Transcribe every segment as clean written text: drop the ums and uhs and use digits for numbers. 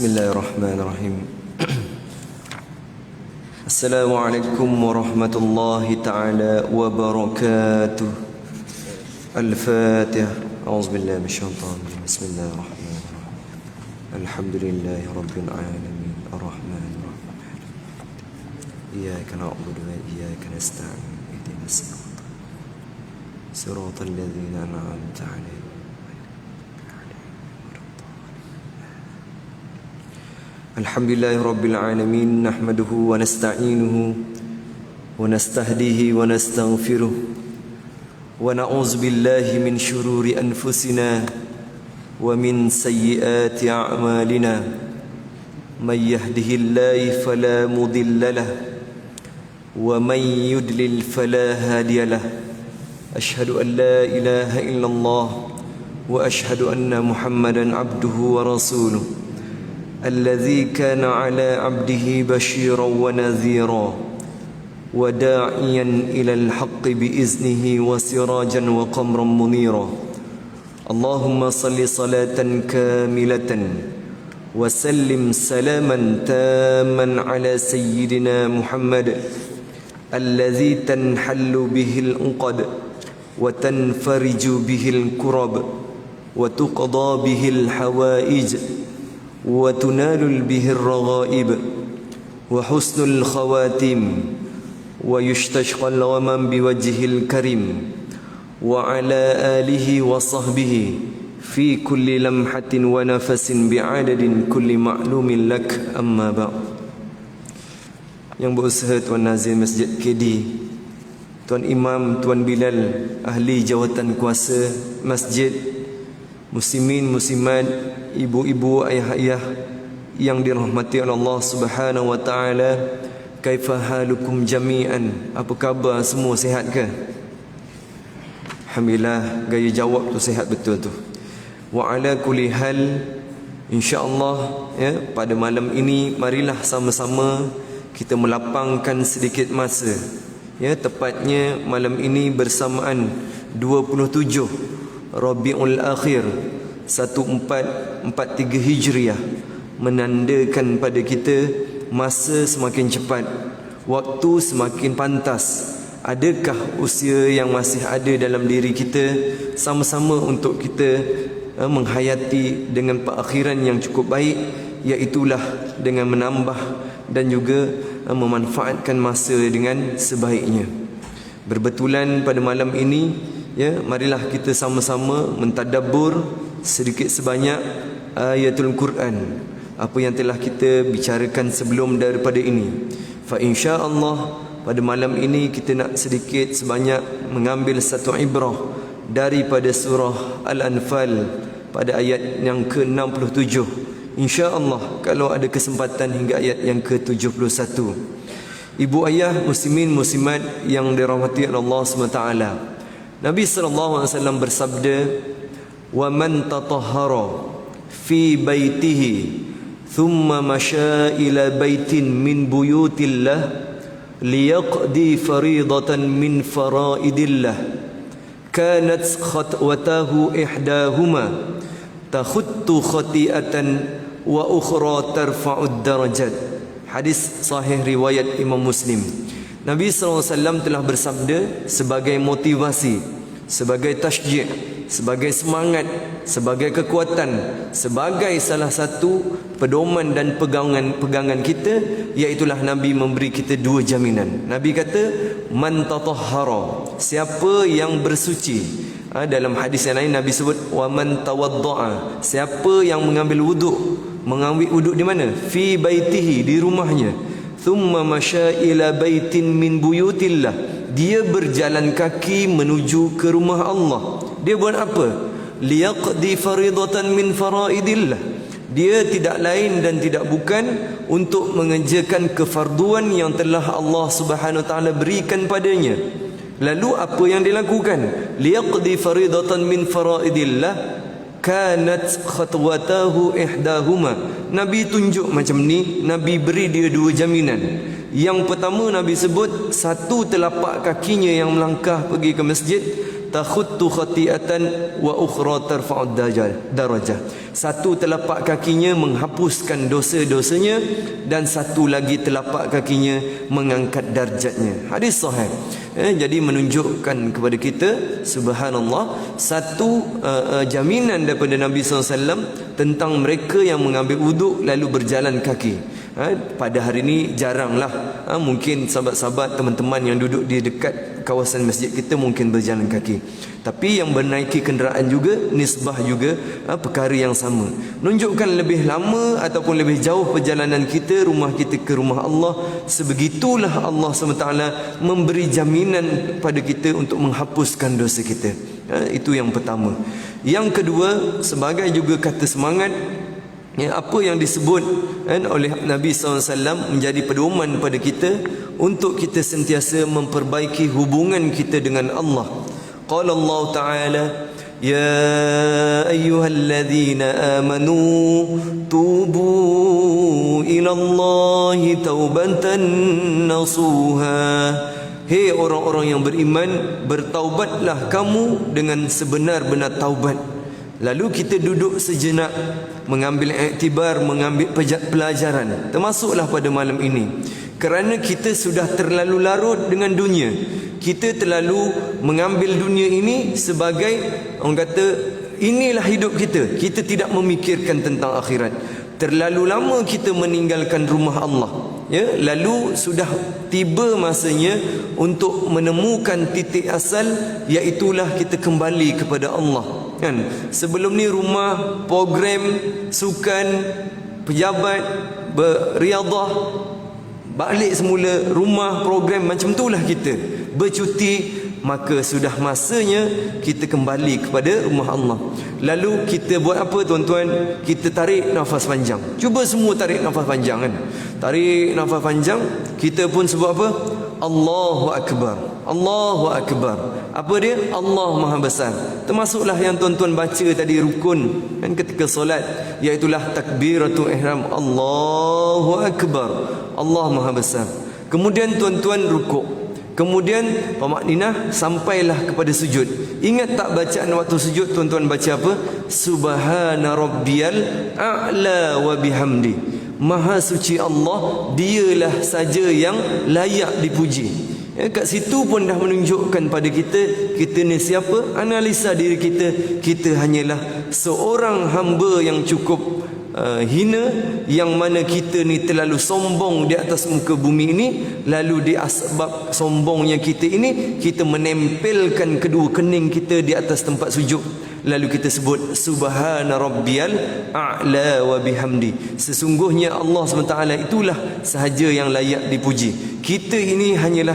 Bismillahirrahmanirrahim. Assalamualaikum warahmatullahi ta'ala wabarakatuh. Al-Fatihah. A'udzubillahi minasyaitonir rajim. Bismillahirrahmanirrahim. Alhamdulillahi rabbil alamin. Arrahmanir rahim. Iyyaka na'budu wa iyyaka nasta'in. Ihdinas siratal ladzina an'amta 'alaihim. Alhamdulillahi rabbil alamin. Nahmaduhu wa nasta'inuhu wa nastahdihi wa nastaghfiruh wa na'udzu billahi min shururi anfusina wa min sayyiati a'malina. May yahdihillahu fala mudilla lahu wa may yudlil fala hadiya lahu. Ashhadu an la ilaha illallah wa ashhadu anna Muhammadan abduhu wa rasuluh الذي كان على عبده بشيرا ونذيرا وداعيا إلى الحق بإذنه وسراجا وقمرا منيرا. اللهم صل صلاة كاملة وسلم سلاما تاما على سيدنا محمد الذي تنحل به العقد وتنفرج به الكرب وتقضى به الحوائج وتنال به الرغائب وحسن الخواتيم ويستشقى الغمام بوجه الكريم وعلى آله وصحبه في كل لمحة ونفس بعدد كل معلوم لك. أما بعد. Yang berusaha Tuan Nazir Masjid KD, Tuan Imam, Tuan Bilal, ahli jawatan kuasa masjid, muslimin, muslimat, ibu-ibu, ayah-ayah yang dirahmati oleh Allah Subhanahu wa taala. Kaifa halukum jami'an? Apa khabar semua, sihat ke? Alhamdulillah, gaya jawab tu sihat betul tu. Wa ala kulli hal, insya-Allah ya, pada malam ini marilah sama-sama kita melapangkan sedikit masa. Ya, tepatnya malam ini bersamaan 27 Rabiul Akhir 1443 Hijriah, menandakan pada kita masa semakin cepat, waktu semakin pantas. Adakah usia yang masih ada dalam diri kita sama-sama untuk kita menghayati dengan perakhiran yang cukup baik, iaitulah dengan menambah dan juga memanfaatkan masa dengan sebaiknya. Berbetulan pada malam ini, ya, marilah kita sama-sama mentadabbur sedikit sebanyak ayatul Quran, apa yang telah kita bicarakan sebelum daripada ini. Fa insya-Allah pada malam ini kita nak sedikit sebanyak mengambil satu ibrah daripada surah Al-Anfal pada ayat yang ke-67. Insya-Allah kalau ada kesempatan hingga ayat yang ke-71. Ibu ayah, muslimin muslimat yang dirahmati Allah SWT, Nabi SAW bersabda, "Wa man tatahhara fi baitihi thumma masya ila baitin min buyutillah liyaqdi faridatan min faraidillah kanat khatwatahu ihdahuma takhuttu khati'atan wa ukhra tarfa'ud darajat." Hadis sahih riwayat Imam Muslim. Nabi SAW telah bersabda sebagai motivasi, sebagai tasjid, sebagai semangat, sebagai kekuatan, sebagai salah satu pedoman dan pegangan kita, iaitulah Nabi memberi kita dua jaminan. Nabi kata, man tatahhara, siapa yang bersuci. Dalam hadis yang lain Nabi sebut wa man tawaddaa, siapa yang mengambil wuduk. Mengambil wuduk di mana? Fi baitihi, di rumahnya. Thumma masya ila baitin min buyutillah, dia berjalan kaki menuju ke rumah Allah. Dia buat apa? Liyaqdi faridatan min faraidillah, dia tidak lain dan tidak bukan untuk mengerjakan kefarduan yang telah Allah Subhanahu wa taala berikan padanya. Lalu apa yang dilakukan? Liyaqdi faridatan min faraidillah kanat khatwatahu ihdahuma. Nabi tunjuk macam ni, Nabi beri dia dua jaminan. Yang pertama Nabi sebut, satu telapak kakinya yang melangkah pergi ke masjid takhuttu khati'atan wa ukhra tarfa'ud darajah. Satu telapak kakinya menghapuskan dosa-dosanya dan satu lagi telapak kakinya mengangkat darjatnya. Hadis sahih. Jadi menunjukkan kepada kita, subhanallah, satu jaminan daripada Nabi SAW tentang mereka yang mengambil wuduk lalu berjalan kaki. Pada hari ini jaranglah, mungkin sahabat-sahabat, teman-teman yang duduk di dekat kawasan masjid kita mungkin berjalan kaki. Tapi yang bernaiki kenderaan juga, nisbah juga perkara yang sama. Menunjukkan lebih lama ataupun lebih jauh perjalanan kita, rumah kita ke rumah Allah, sebegitulah Allah SWT memberi jaminan pada kita untuk menghapuskan dosa kita. Itu yang pertama. Yang kedua, sebagai juga kata semangat, apa yang disebut oleh Nabi SAW menjadi pedoman pada kita untuk kita sentiasa memperbaiki hubungan kita dengan Allah. Qala Allah Ta'ala, ya ayyuhalladzina amanu tubu ilallahi taubatan nasuha. Hei orang-orang yang beriman, bertaubatlah kamu dengan sebenar-benar taubat. Lalu kita duduk sejenak, mengambil iktibar, mengambil pelajaran, termasuklah pada malam ini. Kerana kita sudah terlalu larut dengan dunia, kita terlalu mengambil dunia ini sebagai, orang kata, inilah hidup kita. Kita tidak memikirkan tentang akhirat. Terlalu lama kita meninggalkan rumah Allah, lalu sudah tiba masanya untuk menemukan titik asal, iaitulah kita kembali kepada Allah. Sebelum ni rumah, program, sukan, pejabat, beriadah, balik semula rumah, program, macam itulah kita bercuti. Maka sudah masanya kita kembali kepada rumah Allah. Lalu kita buat apa, tuan-tuan? Kita tarik nafas panjang. Cuba semua tarik nafas panjang, kan? Tarik nafas panjang. Kita pun sebut apa? Allahu Akbar. Allahu Akbar. Apa dia? Allah Maha Besar. Termasuklah yang tuan-tuan baca tadi, rukun kan ketika solat, iaitulah takbiratul ihram. Allahu Akbar. Allah Maha Besar. Kemudian tuan-tuan rukuk. Kemudian pemakninah sampailah kepada sujud. Ingat tak bacaan waktu sujud, tuan-tuan baca apa? Subhana rabbiyal a'la wa bihamdi. Maha suci Allah, dialah saja yang layak dipuji. Kat situ pun dah menunjukkan pada kita, kita ni siapa? Analisa diri kita. Kita hanyalah seorang hamba yang cukup hina, yang mana kita ni terlalu sombong di atas muka bumi ini. Lalu di asbab sombongnya kita ini, kita menempelkan kedua kening kita di atas tempat sujud. Lalu kita sebut subhana rabbiyal a'la wa bihamdi. Sesungguhnya Allah SWT itulah sahaja yang layak dipuji. Kita ini hanyalah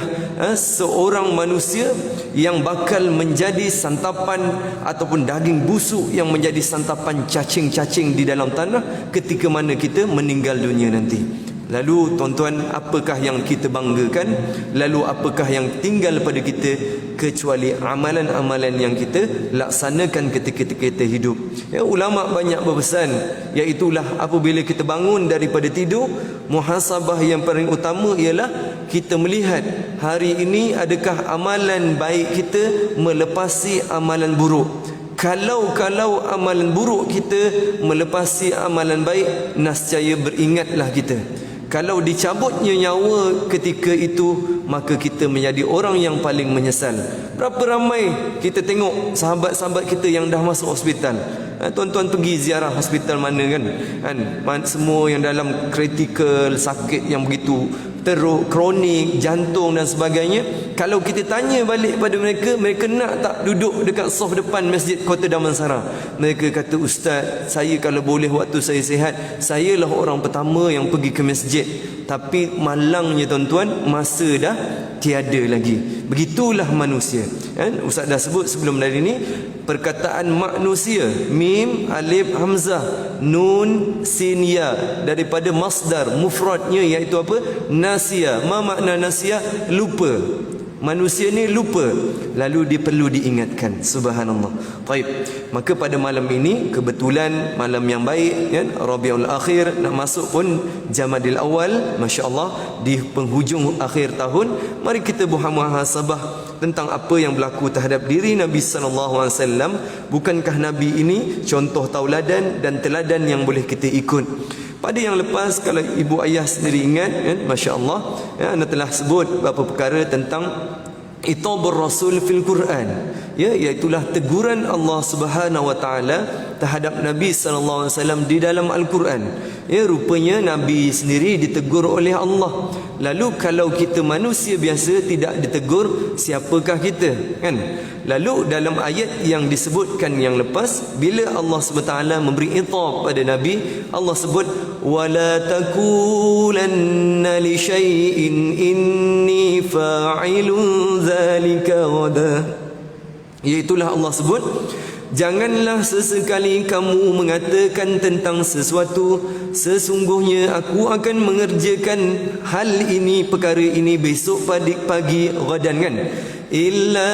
seorang manusia yang bakal menjadi santapan ataupun daging busuk yang menjadi santapan cacing-cacing di dalam tanah ketika mana kita meninggal dunia nanti. Lalu tuan-tuan, apakah yang kita banggakan? Lalu apakah yang tinggal pada kita kecuali amalan-amalan yang kita laksanakan ketika kita hidup? Ulama banyak berpesan, iaitulah apabila kita bangun daripada tidur, muhasabah yang paling utama ialah kita melihat hari ini adakah amalan baik kita melepasi amalan buruk. Kalau amalan buruk kita melepasi amalan baik, nascaya beringatlah kita. Kalau dicabutnya nyawa ketika itu, maka kita menjadi orang yang paling menyesal. Berapa ramai kita tengok sahabat-sahabat kita yang dah masuk hospital. Tuan-tuan pergi ziarah hospital mana, kan? Semua yang dalam kritikal, sakit yang begitu teruk, kronik, jantung dan sebagainya. Kalau kita tanya balik pada mereka, mereka nak tak duduk dekat sof depan Masjid Kota Damansara? Mereka kata, Ustaz, saya kalau boleh waktu saya sihat, sayalah orang pertama yang pergi ke masjid. Tapi malangnya tuan-tuan, masa dah tiada lagi. Begitulah manusia. Ustaz dah sebut sebelum dari ini, perkataan manusia, mim, alif, hamzah, nun, sin, ya, daripada masdar mufradnya iaitu apa? Nasia. Ma makna nasia? Lupa. Manusia ni lupa, lalu dia perlu diingatkan. Subhanallah. Baik, maka pada malam ini kebetulan malam yang baik, kan? Rabiul Akhir, nak masuk pun Jamadil Awal, masya-Allah, di penghujung akhir tahun. Mari kita bermuhasabah tentang apa yang berlaku terhadap diri Nabi sallallahu alaihi wasallam. Bukankah Nabi ini contoh tauladan dan teladan yang boleh kita ikut? Pada yang lepas, kalau ibu ayah sendiri ingat, masya-Allah, anda telah sebut beberapa perkara tentang itabur rasul fil Quran, iaitulah teguran Allah Subhanahu wa taala terhadap Nabi sallallahu alaihi wasallam di dalam Al-Quran. Rupanya Nabi sendiri ditegur oleh Allah. Lalu kalau kita manusia biasa tidak ditegur, siapakah kita, kan? Lalu dalam ayat yang disebutkan yang lepas, bila Allah SWT memberi itab pada Nabi, Allah sebut wala taqulanna li syai'in inni fa'ilun dzalika ghadan. Iaitulah Allah sebut, janganlah sesekali kamu mengatakan tentang sesuatu, sesungguhnya aku akan mengerjakan hal ini, perkara ini besok pagi ghadan, kan? Illa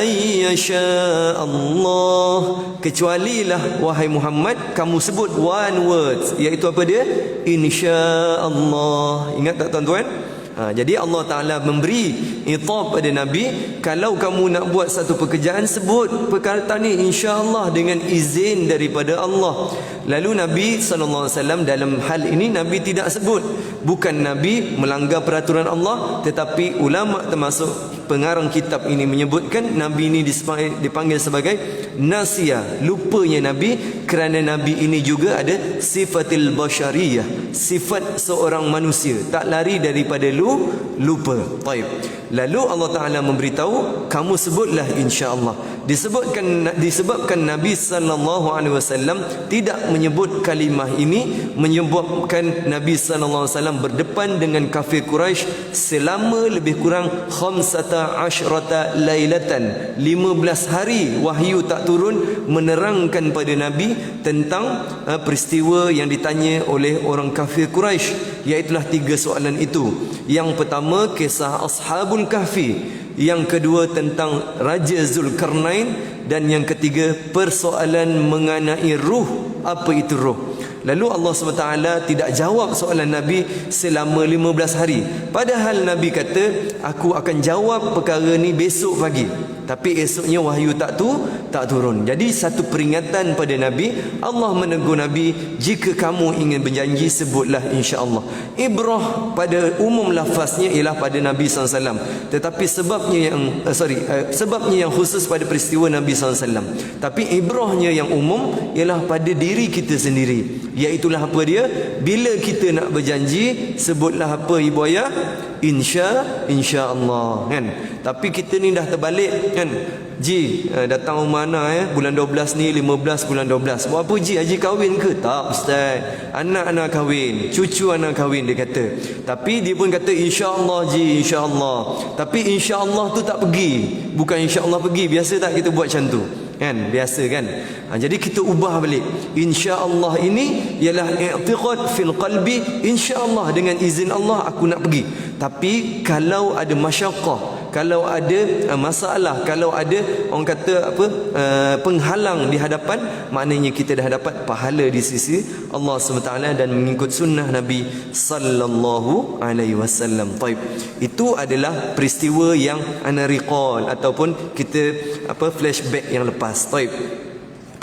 ayyasha Allah, kecualilah wahai Muhammad kamu sebut one word, iaitu apa dia? Insya-Allah. Ingat tak tuan-tuan? Jadi Allah Ta'ala memberi itab pada Nabi, kalau kamu nak buat satu pekerjaan, sebut perkataan ni insya-Allah dengan izin daripada Allah. Lalu Nabi SAW dalam hal ini Nabi tidak sebut. Bukan Nabi melanggar peraturan Allah, tetapi ulama termasuk pengarang kitab ini menyebutkan Nabi ini dipanggil sebagai nasiya, lupanya Nabi, kerana Nabi ini juga ada sifatil basyariyah, sifat seorang manusia, tak lari daripada lupa. Taib. Lalu Allah Ta'ala memberitahu, kamu sebutlah insya-Allah. Disebabkan Nabi sallallahu alaihi wasallam tidak menyebut kalimah ini, menyebabkan Nabi sallallahu alaihi wasallam berdepan dengan kafir Quraisy selama lebih kurang 15 lailatan, 15 hari wahyu tak turun menerangkan pada Nabi tentang peristiwa yang ditanya oleh orang kafir Quraisy, iaitulah 3 soalan itu. Yang pertama, kisah Ashabul Kahfi. Yang kedua, tentang Raja Zulkarnain. Dan yang ketiga, persoalan mengenai ruh. Apa itu ruh? Lalu Allah SWT tidak jawab soalan Nabi selama 15 hari. Padahal Nabi kata, aku akan jawab perkara ni besok pagi. Tapi esoknya wahyu tak turun. Jadi satu peringatan pada Nabi. Allah menegur Nabi, jika kamu ingin berjanji, sebutlah insya-Allah. Ibrah pada umum lafaznya ialah pada Nabi SAW. Tetapi sebabnya yang khusus pada peristiwa Nabi SAW. Tapi ibrahnya yang umum ialah pada diri kita sendiri. Iaitulah apa dia? Bila kita nak berjanji, sebutlah apa ibu ayah? Insya-Allah, kan? Tapi kita ni dah terbalik, kan? Ji, datang rumah anak bulan 12 ni, 15 bulan 12. Buat apa Ji? Haji kahwin ke? Tak ustaz, anak kahwin, cucu anak kahwin, dia kata. Tapi dia pun kata insya-Allah Ji, insya-Allah. Tapi insya-Allah tu tak pergi. Bukan insya-Allah pergi. Biasa tak kita buat macam tu? Kan? Biasa, kan? Jadi kita ubah balik. Insya-Allah ini ialah i'tiqad fil qalbi, insya-Allah dengan izin Allah aku nak pergi. Tapi kalau ada masyaqqah, kalau ada masalah, kalau ada orang kata apa, penghalang di hadapan, maknanya kita dah dapat pahala di sisi Allah SWT dan mengikut sunnah Nabi sallallahu alaihi wasallam. Taib. Itu adalah peristiwa yang ana recall ataupun kita flashback yang lepas. Taib.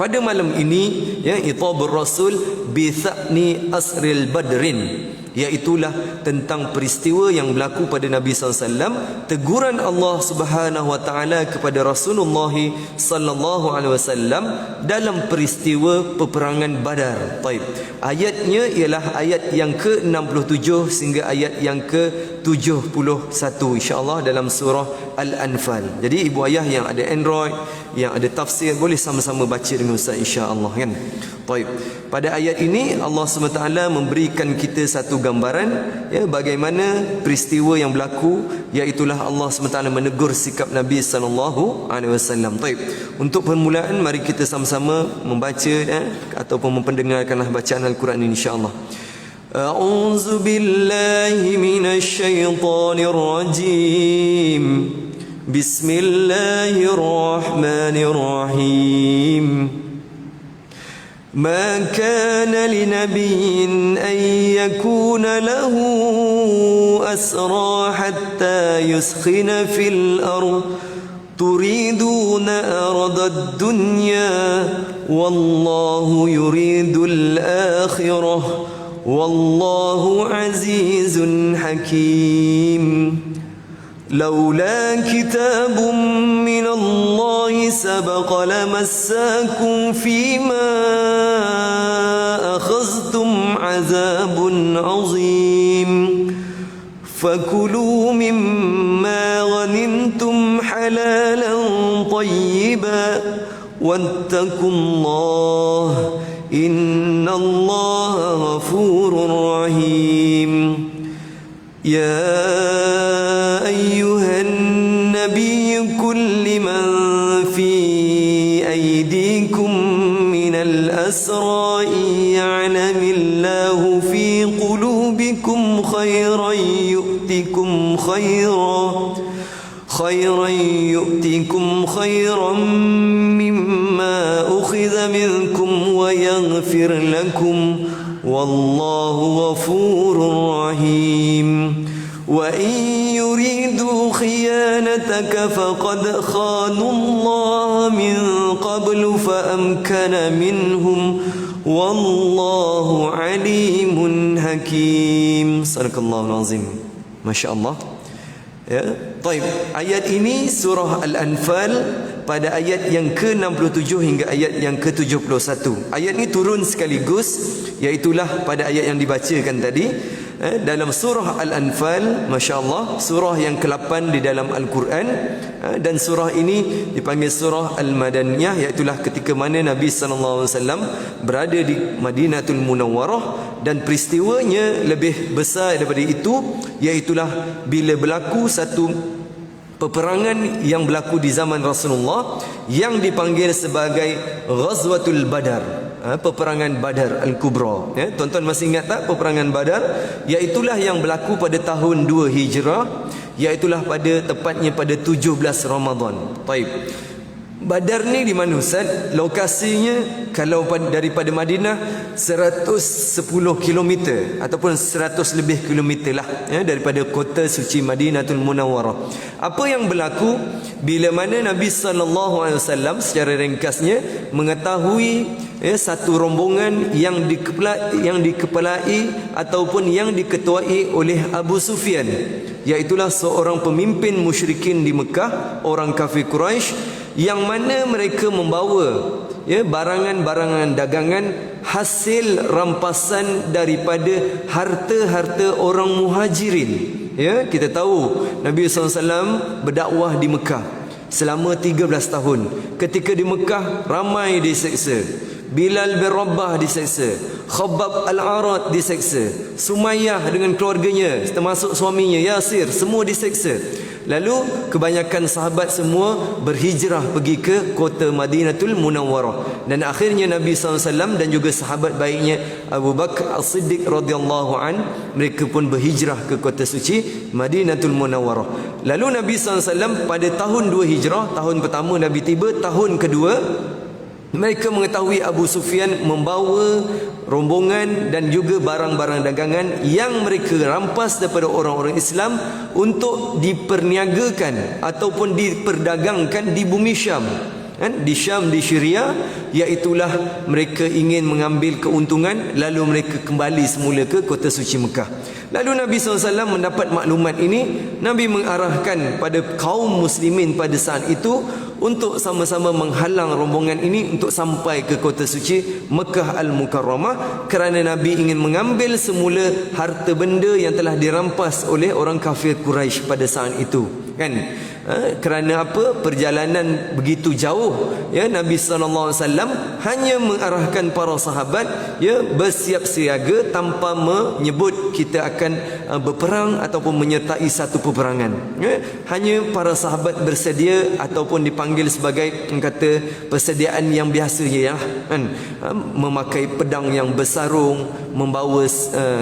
Pada malam ini, itabur rasul bi tha'ni asril badrin, iaitulah tentang peristiwa yang berlaku pada Nabi SAW, teguran Allah Subhanahu wa taala kepada Rasulullah sallallahu alaihi wasallam dalam peristiwa peperangan Badar. Baik. Ayatnya ialah ayat yang ke-67 sehingga ayat yang ke-71 insya-Allah dalam surah Al-Anfal. Jadi ibu ayah yang ada Android, yang ada tafsir, boleh sama-sama baca dengan Ustaz insya-Allah, kan? Baik. Pada ayat ini Allah SWT memberikan kita satu gambaran bagaimana peristiwa yang berlaku, iaitulah Allah SWT menegur sikap Nabi sallallahu alaihi wasallam. Baik. Untuk permulaan mari kita sama-sama membaca ataupun mempendengarkanlah bacaan Al-Quran ini insya-Allah. A'udzu billahi minasy syaithanir rajim. Bismillahirrahmanirrahim. ما كان لنبي أن يكون له أسرى حتى يسخن في الأرض تريدون أرض الدنيا والله يريد الآخرة والله عزيز حكيم لولا كتاب من الله سبق لمساكم فيما أخذتم عذاب عظيم فكلوا مما غنمتم حلالا طيبا واتقوا الله إن الله غفور رحيم يا أيها النبي قل لمن في أيديكم من الأسرى إن يعلم الله في قلوبكم خيرا يؤتكم خيرا مما أخذ منكم ويغفر لكم والله غفور رحيم وإن يريدوا خيانتك فقد خانوا الله من قبل فأمكن منهم والله عليم حكيم صدق الله العظيم ما شاء الله. Ya, baik. Ayat ini surah Al-Anfal pada ayat yang ke-67 hingga ayat yang ke-71. Ayat ini turun sekaligus, iaitulah pada ayat yang dibacakan tadi. Dalam surah Al-Anfal, masya-Allah, surah yang ke-8 di dalam Al-Quran, dan surah ini dipanggil surah Al-Madaniyah, iaitulah ketika mana Nabi sallallahu alaihi wasallam berada di Madinatul Munawwarah, dan peristiwanya lebih besar daripada itu, iaitulah bila berlaku satu peperangan yang berlaku di zaman Rasulullah yang dipanggil sebagai Ghazwatul Badar. Peperangan Badar Al-Kubra. Ya, tuan-tuan masih ingat tak peperangan Badar? Iaitulah yang berlaku pada tahun 2 Hijrah, iaitulah tepatnya pada 17 Ramadan. Baik. Badar ni di mana Ustaz? Lokasinya kalau daripada Madinah 110 km ataupun 100 lebih kilometer lah, ya, daripada kota suci Madinatul Munawwarah. Apa yang berlaku bila mana Nabi sallallahu alaihi wasallam secara ringkasnya mengetahui, ya, satu rombongan yang dikepalai ataupun yang diketuai oleh Abu Sufyan, iaitulah seorang pemimpin musyrikin di Mekah, orang kafir Quraisy, yang mana mereka membawa, ya, barangan-barangan dagangan hasil rampasan daripada harta-harta orang muhajirin. Ya, kita tahu Nabi SAW berdakwah di Mekah selama 13 tahun. Ketika di Mekah ramai diseksa. Bilal bin Rabah diseksa, Khabbab Al-Arat diseksa, Sumayyah dengan keluarganya termasuk suaminya Yasir, semua diseksa. Lalu kebanyakan sahabat semua berhijrah pergi ke kota Madinatul Munawwarah, dan akhirnya Nabi SAW dan juga sahabat baiknya Abu Bakar As-Siddiq radhiyallahu an, mereka pun berhijrah ke kota suci Madinatul Munawwarah. Lalu Nabi SAW pada tahun 2 Hijrah, tahun pertama Nabi tiba, tahun kedua mereka mengetahui Abu Sufyan membawa rombongan dan juga barang-barang dagangan yang mereka rampas daripada orang-orang Islam untuk diperniagakan ataupun diperdagangkan di bumi Syam. Di Syam, di Syria, iaitulah mereka ingin mengambil keuntungan, lalu mereka kembali semula ke kota suci Mekah. Lalu Nabi SAW mendapat maklumat ini, Nabi mengarahkan pada kaum muslimin pada saat itu untuk sama-sama menghalang rombongan ini untuk sampai ke kota suci Mekah Al-Mukarramah, kerana Nabi ingin mengambil semula harta benda yang telah dirampas oleh orang kafir Quraisy pada saat itu, kan? Kerana apa? Perjalanan begitu jauh, ya, Nabi SAW hanya mengarahkan para sahabat, ya, bersiap siaga tanpa menyebut kita akan berperang ataupun menyertai satu peperangan, ya. Hanya para sahabat bersedia ataupun dipanggil sebagai kata persediaan yang biasanya, ya, kan? Memakai pedang yang bersarung, membawa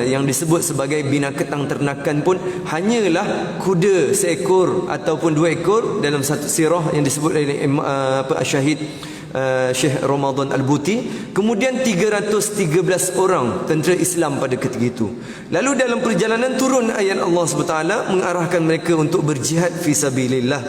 yang disebut sebagai binatang ternakan pun hanyalah kuda seekor ataupun 2 ekor dalam satu sirah yang disebut oleh Syahid Syekh Ramadan Al-Buti. Kemudian 313 orang tentera Islam pada ketika itu. Lalu dalam perjalanan turun ayat Allah SWT mengarahkan mereka untuk berjihad fi sabilillah.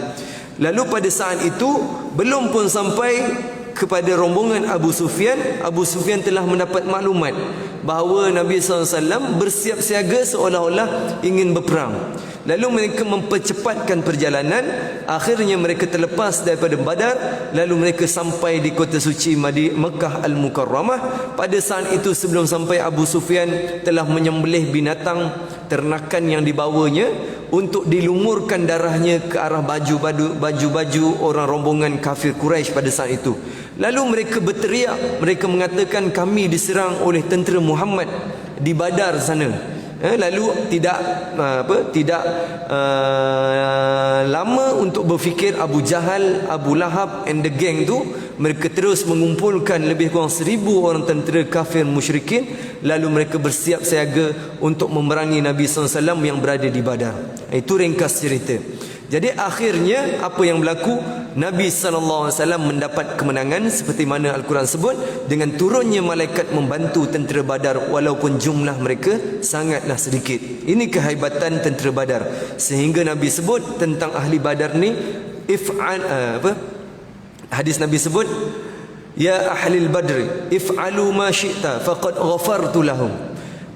Lalu pada saat itu belum pun sampai kepada rombongan Abu Sufyan, Abu Sufyan telah mendapat maklumat bahawa Nabi SAW bersiap siaga seolah-olah ingin berperang. Lalu mereka mempercepatkan perjalanan. Akhirnya mereka terlepas daripada Badar. Lalu mereka sampai di kota suci Mekah Al-Mukarramah. Pada saat itu sebelum sampai, Abu Sufyan telah menyembelih binatang ternakan yang dibawanya untuk dilumurkan darahnya ke arah baju-baju orang rombongan kafir Quraisy pada saat itu. Lalu mereka berteriak, mereka mengatakan kami diserang oleh tentera Muhammad di Badar sana. Lalu tidak lama untuk berfikir, Abu Jahal, Abu Lahab and the gang tu, mereka terus mengumpulkan lebih kurang 1000 orang tentera kafir musyrikin. Lalu mereka bersiap siaga untuk memerangi Nabi SAW yang berada di Badar. Itu ringkas cerita. Jadi akhirnya apa yang berlaku? Nabi SAW mendapat kemenangan seperti mana Al-Quran sebut, dengan turunnya malaikat membantu tentera Badar walaupun jumlah mereka sangatlah sedikit. Ini kehebatan tentera Badar. Sehingga Nabi sebut tentang ahli Badar ni, hadis Nabi sebut, ya ahlil badri if'alu ma syi'ta faqad ghafartu lahum.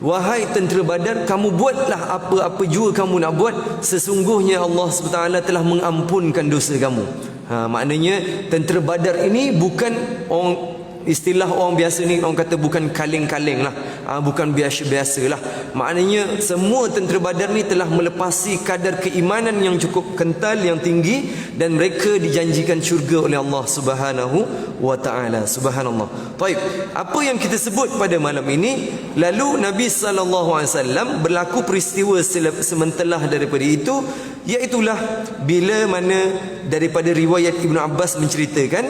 Wahai tentera Badar, kamu buatlah apa-apa jua kamu nak buat, sesungguhnya Allah SWT telah mengampunkan dosa kamu. Maknanya tentera Badar ini bukan orang, istilah orang biasa ni orang kata bukan kaleng-kaleng lah, bukan biasa-biasa lah. Maknanya semua tentera Badar ni telah melepasi kadar keimanan yang cukup kental, yang tinggi, dan mereka dijanjikan syurga oleh Allah Subhanahu wa ta'ala. Subhanallah. Baik, apa yang kita sebut pada malam ini, lalu Nabi SAW berlaku peristiwa sementelah daripada itu, iaitulah bila mana daripada riwayat Ibn Abbas menceritakan,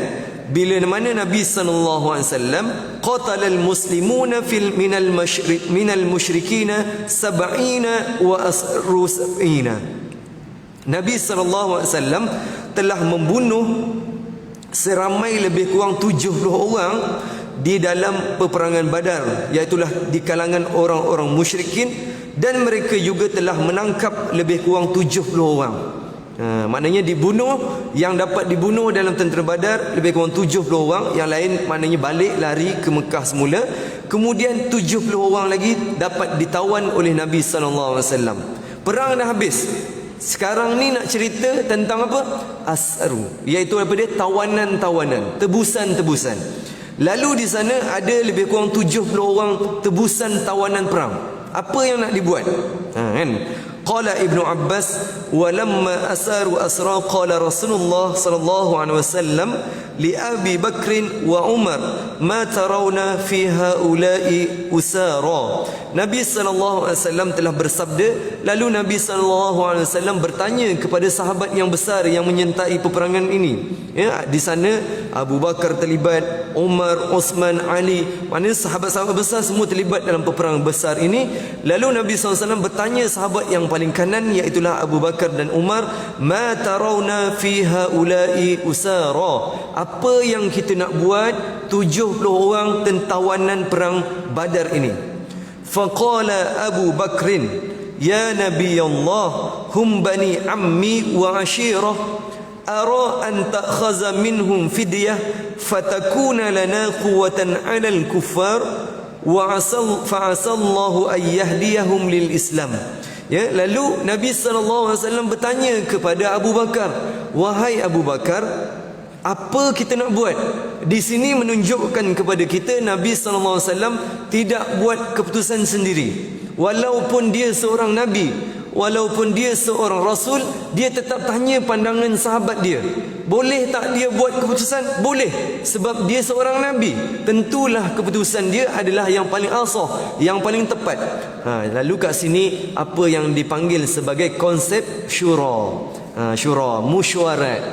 bila mana Nabi SAW qatala al-muslimuna minal musyrikina 70 wa asru 70. Nabi SAW telah membunuh seramai lebih kurang 70 orang di dalam peperangan Badar, iaitulah di kalangan orang-orang musyrikin, dan mereka juga telah menangkap lebih kurang 70 orang. Maknanya dibunuh, yang dapat dibunuh dalam tentera Badar lebih kurang 70 orang, yang lain maknanya balik lari ke Mekah semula. Kemudian 70 orang lagi dapat ditawan oleh Nabi SAW. Perang dah habis. Sekarang ni nak cerita tentang apa? Asru, iaitu apa dia? Tawanan-tawanan, tebusan-tebusan. Lalu di sana ada lebih kurang 70 orang tebusan tawanan perang. Apa yang nak dibuat? Kan? Qala Ibnu Abbas, walamma asaru asra qala Rasulullah sallallahu alaihi wasallam li Abi Bakr wa Umar ma tarawna fi haula'i usara. Nabi sallallahu alaihi wasallam telah bersabda, lalu Nabi sallallahu alaihi wasallam bertanya kepada sahabat yang besar yang menyertai peperangan ini. Ya, di sana Abu Bakar terlibat, Umar, Uthman, Ali, maknanya sahabat-sahabat besar semua terlibat dalam peperangan besar ini. Lalu Nabi SAW bertanya sahabat yang paling kanan, iaitulah Abu Bakar dan Umar, ma tarawna fi haula'i usara, apa yang kita nak buat 70 orang tentawanan perang Badar ini? Faqala Abu Bakrin, ya Nabi Allah, hum bani ammi wa ashirah, ara an ta'khaza minhum fidyah fatakuna lana quwwatan 'ala al-kuffar wa fa'asallahu an yahdiyahum lil Islam. Ya, lalu Nabi SAW bertanya kepada Abu Bakar, wahai Abu Bakar, apa kita nak buat? Di sini menunjukkan kepada kita Nabi SAW tidak buat keputusan sendiri. Walaupun dia seorang Nabi, walaupun dia seorang Rasul, dia tetap tanya pandangan sahabat dia. Boleh tak dia buat keputusan? Boleh. Sebab dia seorang Nabi. Tentulah keputusan dia adalah yang paling asah, yang paling tepat. Lalu kat sini apa yang dipanggil sebagai konsep syura. Syura, mesyuarat.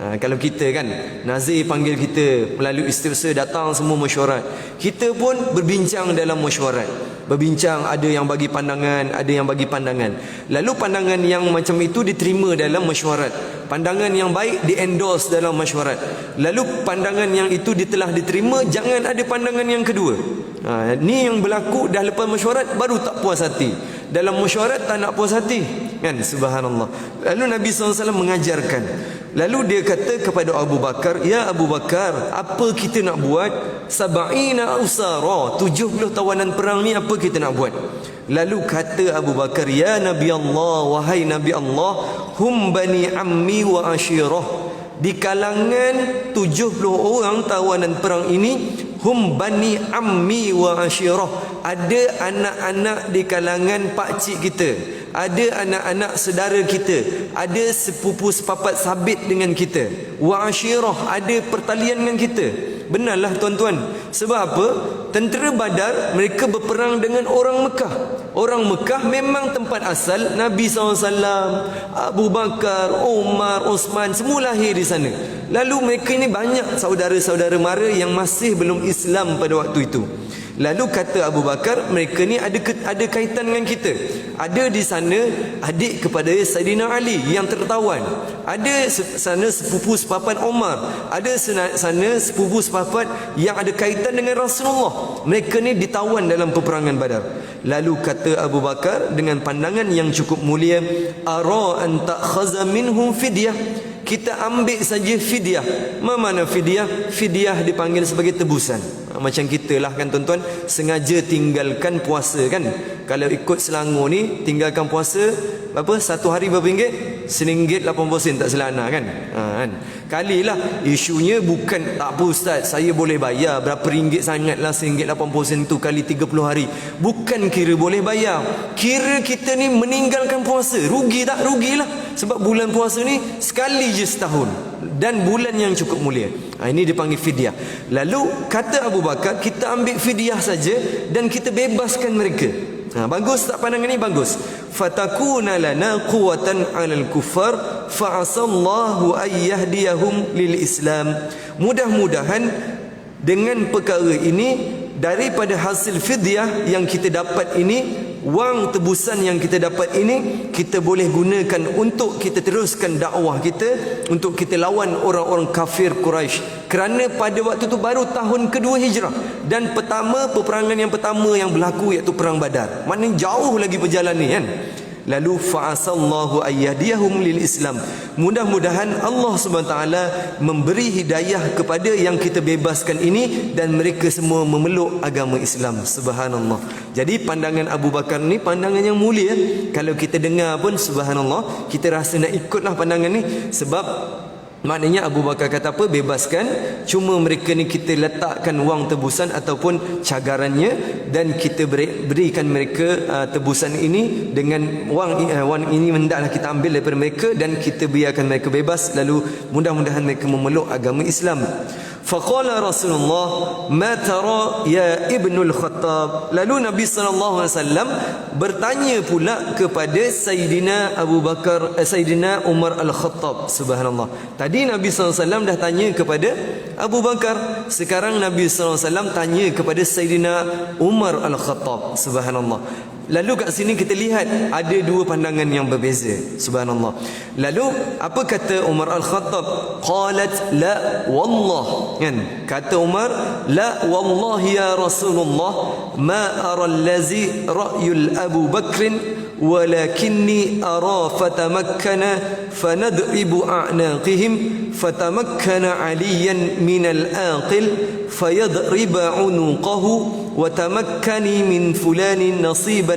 Kalau kita kan, Nazir panggil kita melalui istighfar, datang semua mesyuarat. Kita pun berbincang dalam mesyuarat. Berbincang, ada yang bagi pandangan, ada yang bagi pandangan. Lalu pandangan yang macam itu diterima dalam mesyuarat. Pandangan yang baik di-endorse dalam mesyuarat. Lalu pandangan yang itu telah diterima, jangan ada pandangan yang kedua. Ni yang berlaku dah lepas mesyuarat baru tak puas hati. Dalam mesyuarat tak nak puas hati, kan? Subhanallah. Lalu Nabi SAW mengajarkan. Lalu dia kata kepada Abu Bakar, ya Abu Bakar, apa kita nak buat? 70 usara, 70 tawanan perang ni apa kita nak buat? Lalu kata Abu Bakar, ya Nabi Allah, wahai Nabi Allah, hum bani ammi wa ashirah. Di kalangan 70 orang tawanan perang ini, hum bani ammi wa ashirah, ada anak-anak di kalangan pakcik kita, ada anak-anak saudara kita, ada sepupu sepapat sabit dengan kita, wa ashirah, ada pertalian dengan kita. Benarlah tuan-tuan. Sebab apa? Tentera Badar mereka berperang dengan orang Mekah. Orang Mekah memang tempat asal Nabi SAW, Abu Bakar, Umar, Osman, semua lahir di sana. Lalu mereka ini banyak saudara-saudara mara yang masih belum Islam pada waktu itu. Lalu kata Abu Bakar, mereka ni ada kaitan dengan kita. Ada di sana adik kepada Saidina Ali yang tertawan. Ada sana sepupu sepapat Umar. Ada sana sepupu sepapat yang ada kaitan dengan Rasulullah. Mereka ni ditawan dalam peperangan Badar. Lalu kata Abu Bakar dengan pandangan yang cukup mulia, ara an ta'khaza minhum fidyah. Kita ambil saja fidyah. Mana fidyah? Fidyah dipanggil sebagai tebusan. Macam kita lah kan tuan-tuan, sengaja tinggalkan puasa kan. Kalau ikut Selangor ni, tinggalkan puasa berapa? Satu hari berapa ringgit? RM1.80 tak selana kan. Kan. Kalilah isunya bukan tak apa ustaz, saya boleh bayar berapa ringgit sangatlah RM1.80 tu kali 30 hari. Bukan kira boleh bayar, kira kita ni meninggalkan puasa. Rugi tak? Rugilah. Sebab bulan puasa ni sekali je setahun dan bulan yang cukup mulia. Ini dipanggil fidyah. Lalu kata Abu Bakar, kita ambil fidyah saja dan kita bebaskan mereka. Bagus tak pandangan ni? Bagus. Fatakuna lana quwwatan 'alal kuffar fa'asallahu ayyahdiyahum lil Islam. Mudah-mudahan dengan perkara ini, daripada hasil fidyah yang kita dapat ini, wang tebusan yang kita dapat ini, kita boleh gunakan untuk kita teruskan dakwah kita, untuk kita lawan orang-orang kafir Quraisy. Kerana pada waktu itu baru tahun kedua hijrah dan peperangan yang pertama yang berlaku iaitu perang Badar. Maknanya jauh lagi perjalanan ni kan. Lalu fa'asallahu ayyadiyahum lil Islam. Mudah-mudahan Allah SWT memberi hidayah kepada yang kita bebaskan ini dan mereka semua memeluk agama Islam. Subhanallah. Jadi pandangan Abu Bakar ni pandangan yang mulia. Kalau kita dengar pun subhanallah, kita rasa nak ikutlah pandangan ni. Sebab maknanya Abu Bakar kata apa? Bebaskan. Cuma mereka ni kita letakkan wang tebusan ataupun cagarannya dan kita berikan mereka tebusan ini dengan wang ini hendaklah kita ambil daripada mereka dan kita biarkan mereka bebas. Lalu mudah-mudahan mereka memeluk agama Islam. Faqala Rasulullah, ma tara ya Ibnul Khattab. Lalu Nabi SAW bertanya pula kepada Sayyidina Abu Bakar, Sayyidina Umar Al-Khattab. Subhanallah. Tadi Nabi SAW dah tanya kepada Abu Bakar, sekarang Nabi SAW tanya kepada Sayyidina Umar Al-Khattab. Subhanallah. Lalu kat sini kita lihat ada dua pandangan yang berbeza. Subhanallah. Lalu apa kata Umar Al-Khattab? Qalat la wallah. Kan? Kata Umar, la wallahi ya Rasulullah, ma ara allazi ra'yul Abu Bakrin ولكني أرى فتمكن فندعب أعناقهم فتمكن عليا من الآقل فيضرب عنقه وتمكني من فلان نصيبا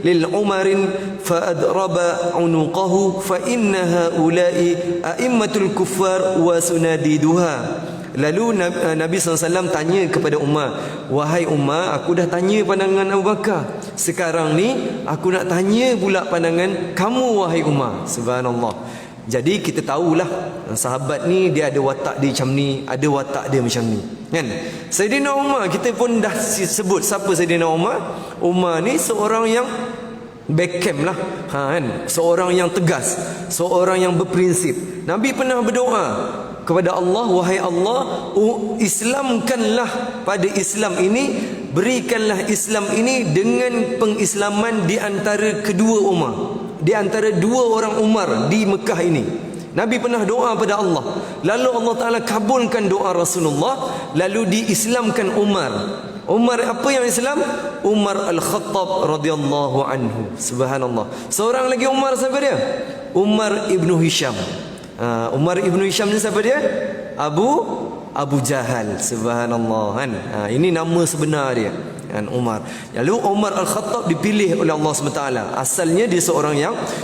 للعمر فأضرب عنقه فإن هؤلاء أئمة الكفار وسناديدها. Lalu Nabi SAW tanya kepada Umar, wahai Umar, aku dah tanya pandangan Abu Bakar, sekarang ni aku nak tanya pula pandangan kamu wahai Umar. Subhanallah. Jadi kita tahulah sahabat ni dia ada watak dia macam ni, ada watak dia macam ni kan. Sayyidina Umar kita pun dah sebut siapa Sayyidina Umar. Umar ni seorang yang Beckham lah, kan? Seorang yang tegas, seorang yang berprinsip. Nabi pernah berdoa kepada Allah, wahai Allah, Islamkanlah pada Islam ini, berikanlah Islam ini dengan pengislaman di antara kedua ummah, di antara dua orang Umar di Mekah ini. Nabi pernah doa pada Allah, lalu Allah Ta'ala kabulkan doa Rasulullah, lalu diislamkan Umar. Umar apa yang Islam? Umar Al-Khattab radhiyallahu anhu. Subhanallah. Seorang lagi Umar, siapa dia? Umar Ibnu Hisham. Umar Ibnu Hisham ni siapa dia? Abu Jahal. Subhanallah, kan? Ini nama sebenar dia, kan, Umar. Lalu Umar Al-Khattab dipilih oleh Allah SWT. Asalnya dia seorang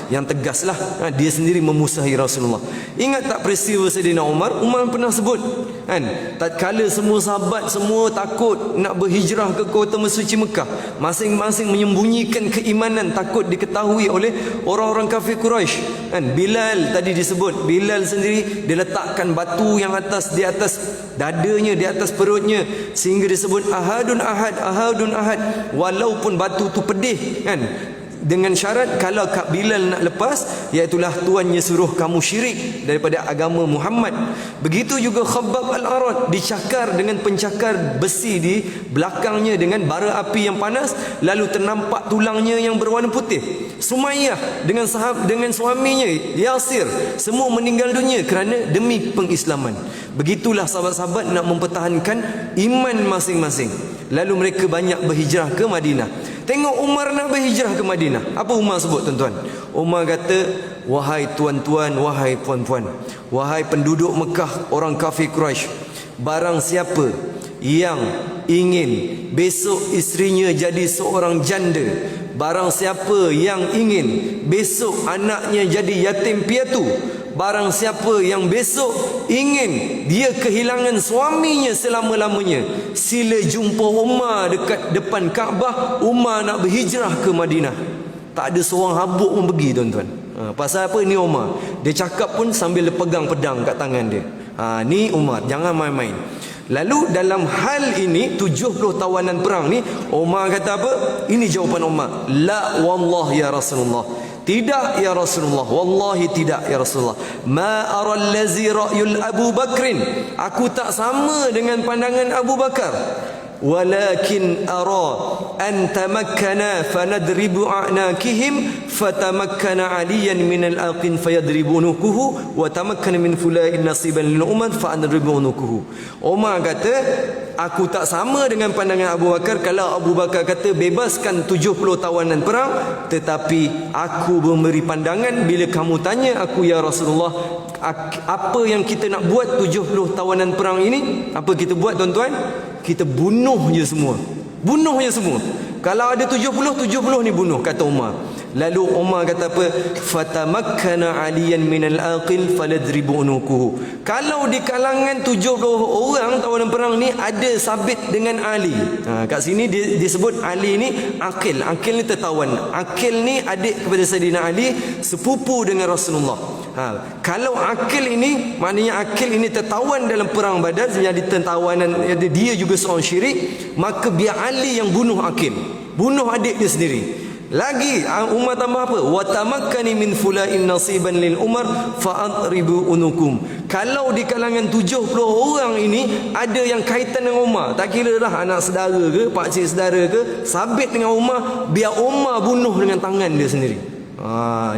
yang tegas lah, dia sendiri memusahi Rasulullah. Ingat tak peristiwa Sayyidina Umar? Umar pernah sebut, kan, tatkala semua sahabat semua takut nak berhijrah ke kota suci Mekah, masing-masing menyembunyikan keimanan, takut diketahui oleh orang-orang kafir Quraisy, kan. Bilal tadi disebut, Bilal sendiri dia letakkan batu yang di atas dadanya, di atas perutnya, sehingga disebut ahadun ahad, ahadun ahad, walaupun batu tu pedih, kan, dengan syarat kalau Kak Bilal nak lepas, iaitulah tuannya suruh kamu syirik daripada agama Muhammad. Begitu juga Khabbab Al-Arad, dicakar dengan pencakar besi di belakangnya dengan bara api yang panas, lalu ternampak tulangnya yang berwarna putih. Sumayyah dengan suaminya Yasir, semua meninggal dunia kerana demi pengislaman. Begitulah sahabat-sahabat nak mempertahankan iman masing-masing. Lalu mereka banyak berhijrah ke Madinah. Tengok Umar nak berhijrah ke Madinah. Apa Umar sebut, tuan-tuan? Umar kata, wahai tuan-tuan, wahai puan-puan, wahai penduduk Mekah, orang kafir Quraisy, barang siapa yang ingin besok isterinya jadi seorang janda, barang siapa yang ingin besok anaknya jadi yatim piatu, barang siapa yang besok ingin dia kehilangan suaminya selama-lamanya, sila jumpa Umar dekat depan Kaabah. Umar nak berhijrah ke Madinah. Tak ada seorang habuk pun pergi, tuan-tuan. Pasal apa? Ni Umar. Dia cakap pun sambil pegang pedang kat tangan dia. Ni Umar, jangan main-main. Lalu dalam hal ini 70 tawanan perang ni, Umar kata apa? Ini jawapan Umar. La wallah ya Rasulullah. Tidak ya Rasulullah, wallahi tidak ya Rasulullah. Ma ara allazi ra'yul Abu Bakrin. Aku tak sama dengan pandangan Abu Bakar. Walakin ara an tamakkana fanadribu a'nakihim fatamakkana aliyan min al-aqin fayadribunukuhu wa tamakkana min fula'in nasiban lil umar fa'adribunukuhu. Umar kata, aku tak sama dengan pandangan Abu Bakar. Kalau Abu Bakar kata bebaskan 70 tawanan perang, tetapi aku memberi pandangan bila kamu tanya aku ya Rasulullah, apa yang kita nak buat 70 tawanan perang ini? Apa kita buat, tuan-tuan? Kita bunuh je semua. Bunuh je semua. Kalau ada 70 ni bunuh, kata Umar. Lalu Umar kata apa? Fatamakkana aliyan minal aqil faladribu unukuhu. Kalau di kalangan 70 orang tawanan perang ni ada sabit dengan Ali. Kat sini disebut Ali ni Aqil. Aqil ni tertawan. Aqil ni adik kepada Sayyidina Ali, sepupu dengan Rasulullah. Kalau Aqil ini, maknanya Aqil ini tertawan dalam perang Badar, jadi tertawanan, dia juga seorang syirik, maka biar Ali yang bunuh Aqil, bunuh adik dia sendiri. Lagi Umar tambah apa? Wa tamakkani min fula'in nasiban lil Umar fa'adribu unukum. Kalau di kalangan 70 orang ini ada yang kaitan dengan Umar, tak kira dah anak saudara ke, pak cik saudara ke, sabit dengan Umar, biar Umar bunuh dengan tangan dia sendiri.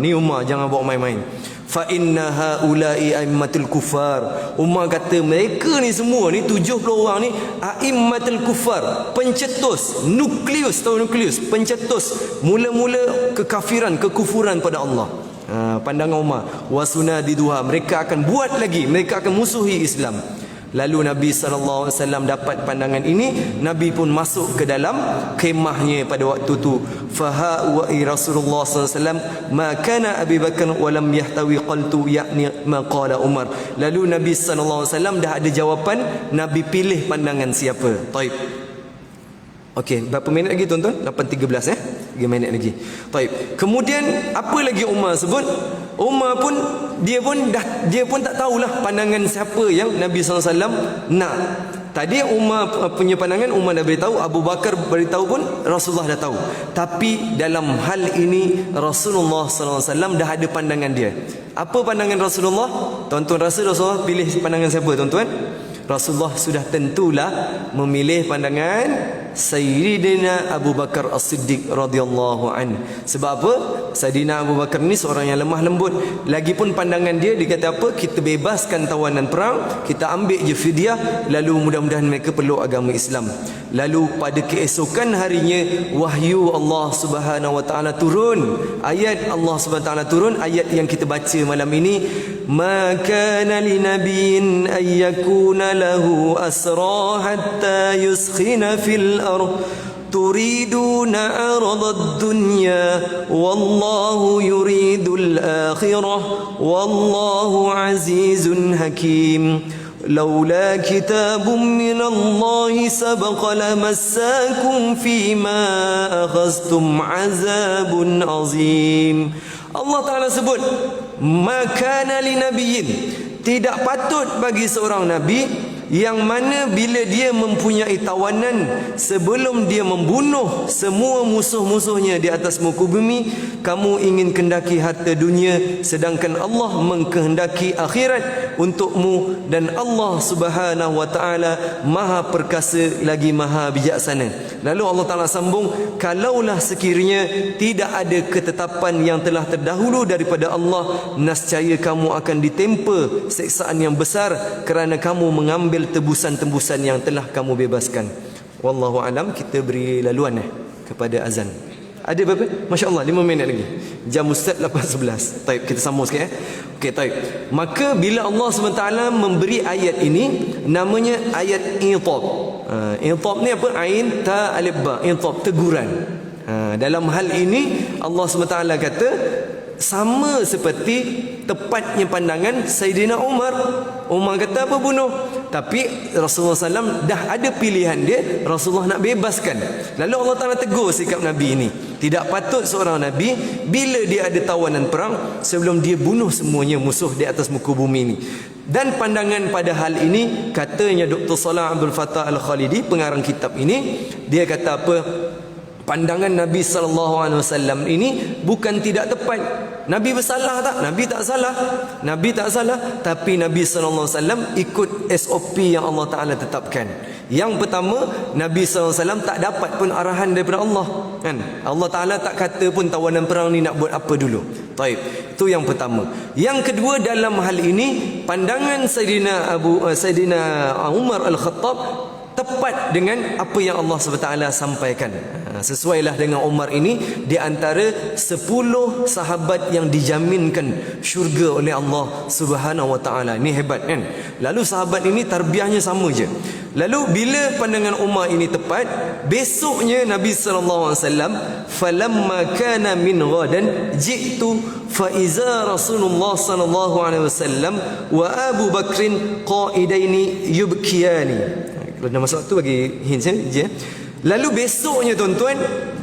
Ni Umar, jangan bawa main-main. Fa inna haula'i aimmatul kufar. Umar kata mereka ni semua ni 70 orang ni aimmatul kufar, pencetus, nukleus, tahu nukleus, pencetus mula-mula kekafiran, kekufuran pada Allah. Pandangan Umar. Wasunadiduha, mereka akan buat lagi, mereka akan musuhi Islam. Lalu Nabi SAW dapat pandangan ini, Nabi pun masuk ke dalam kemahnya pada waktu tu. Faha wa Rasulullah SAW ma kana Abi Bakar wa lam yahtawi qaltu yakni ma qala Umar. Lalu Nabi SAW dah ada jawapan, Nabi pilih pandangan siapa. Taib. Okey, berapa minit lagi, tuan-tuan? 8.13 3 minit lagi. Taib. Kemudian apa lagi Umar sebut? Umar pun dia pun tak tahulah pandangan siapa yang Nabi SAW nak. tadi Umar punya pandangan, Umar dah beritahu, Abu Bakar beritahu pun Rasulullah dah tahu. Tapi dalam hal ini Rasulullah SAW dah ada pandangan dia. Apa pandangan Rasulullah? Tuan-tuan rasa Rasulullah pilih pandangan siapa tuan-tuan? Rasulullah sudah tentulah memilih pandangan Sayyidina Abu Bakar As-Siddiq radhiyallahu an. Sebab apa? Sayyidina Abu Bakar ni seorang yang lemah lembut. Lagipun pandangan dia kata apa? Kita bebaskan tawanan perang, kita ambil je fidyah, lalu mudah-mudahan mereka peluk agama Islam. Lalu pada keesokan harinya wahyu Allah Subhanahu wa taala turun. Ayat Allah Subhanahu wa taala turun, ayat yang kita baca malam ini, ma kana linabiyyin ay yakuna lahu asra hatta yuskhina fil ard turiduna aradad dunya wallahu yuridul akhirah wallahu azizun hakim. لولا كتاب من الله سبق لمساكم فيما أخذتم عذاب عظيم. Allah Ta'ala sebut makana li nabiyyin, tidak patut bagi seorang nabi yang mana bila dia mempunyai tawanan sebelum dia membunuh semua musuh-musuhnya di atas muka bumi, kamu ingin kendaki harta dunia sedangkan Allah mengkehendaki akhirat untukmu, dan Allah Subhanahu wa taala Maha perkasa lagi Maha bijaksana. Lalu Allah Taala sambung, kalaulah sekiranya tidak ada ketetapan yang telah terdahulu daripada Allah, nescaya kamu akan ditempa siksaan yang besar kerana kamu mengambil tebusan-tebusan yang telah kamu bebaskan. Wallahu alam. Kita beri laluan kepada azan. Ada berapa? Masya Allah 5 minit lagi. Jam Ustaz 8.11. Taib, kita sambung sikit Okey, taib. Maka bila Allah SWT memberi ayat ini, namanya ayat Itab. Itab ni apa? Ain ta alif ba. Itab, teguran. Dalam hal ini Allah SWT kata sama seperti tepatnya pandangan Sayyidina Umar. Umar kata apa? Bunuh. Tapi Rasulullah SAW dah ada pilihan dia, Rasulullah nak bebaskan. Lalu Allah Ta'ala tegur sikap Nabi ini. Tidak patut seorang Nabi bila dia ada tawanan perang sebelum dia bunuh semuanya musuh di atas muka bumi ini. Dan pandangan pada hal ini, katanya Dr. Salah Abdul Fattah Al-Khalidi, pengarang kitab ini, dia kata apa? Pandangan Nabi SAW ini bukan tidak tepat. Nabi bersalah tak? Nabi tak salah. Nabi tak salah. Tapi Nabi SAW ikut SOP yang Allah Ta'ala tetapkan. Yang pertama, Nabi SAW tak dapat pun arahan daripada Allah, kan? Allah Ta'ala tak kata pun tawanan perang ni nak buat apa dulu. Taib. Itu yang pertama. Yang kedua, dalam hal ini pandangan Sayyidina Umar Al-Khattab tepat dengan apa yang Allah SWT sampaikan. Sesuailah dengan Umar ini di antara 10 sahabat yang dijaminkan syurga oleh Allah Subhanahu wa taala. Ini hebat, kan? Lalu sahabat ini tarbiyahnya sama je. Lalu bila pandangan Umar ini tepat, besoknya Nabi sallallahu alaihi wasallam, falamma kana min ghadan ji'tu fa iza Rasulullah sallallahu alaihi wasallam wa Abu Bakrin qaidaini yubkiyani. Kalau dah masuk tu bagi hint je. Lalu besoknya tuan-tuan,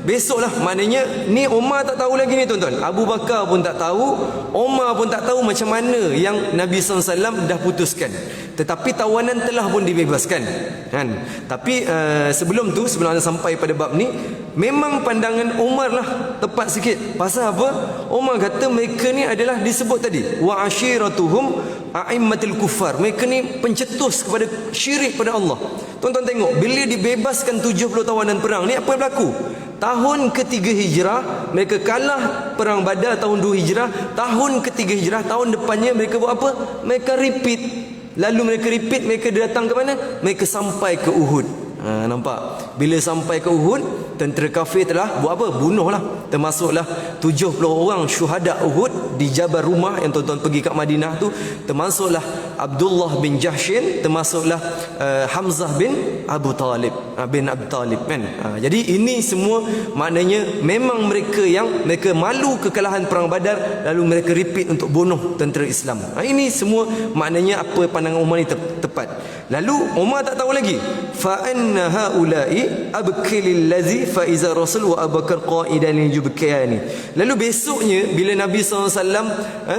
besoklah, maknanya ni Umar tak tahu lagi ni tuan-tuan. Abu Bakar pun tak tahu, Umar pun tak tahu macam mana yang Nabi SAW dah putuskan. Tetapi tawanan telah pun dibebaskan, kan? Tapi sebelum tu, sebelum anda sampai pada bab ni, memang pandangan Umar lah tepat sikit. Pasal apa? Umar kata mereka ni adalah disebut tadi, wa ashiratuhum a'immatil kuffar. Mereka ni pencetus kepada syirik pada Allah. Tuan-tuan tengok, bila dibebaskan 70 tawanan perang ni, apa yang berlaku? Tahun ketiga hijrah mereka kalah perang Badar, tahun 2 hijrah. Tahun ketiga hijrah, tahun depannya mereka buat apa? Mereka repeat. Lalu mereka repeat, mereka datang ke mana? Mereka sampai ke Uhud. Nampak? Bila sampai ke Uhud, tentera kafir telah buat apa? Bunuhlah. Termasuklah 70 orang syuhada Uhud di Jabal Rumah yang tuan-tuan pergi kat Madinah tu. Termasuklah Abdullah bin Jahshin, termasuklah Hamzah bin Abu Talib, kan? Jadi ini semua maknanya memang mereka malu kekalahan perang Badar, lalu mereka repeat untuk bunuh tentera Islam. Ini semua maknanya apa pandangan Umar ni tepat. Lalu Umar tak tahu lagi, fa anna haula'i abkilil ladzi fa iza rasul wa Abu Bakar qaidan yubkiyani. Lalu besoknya bila Nabi SAW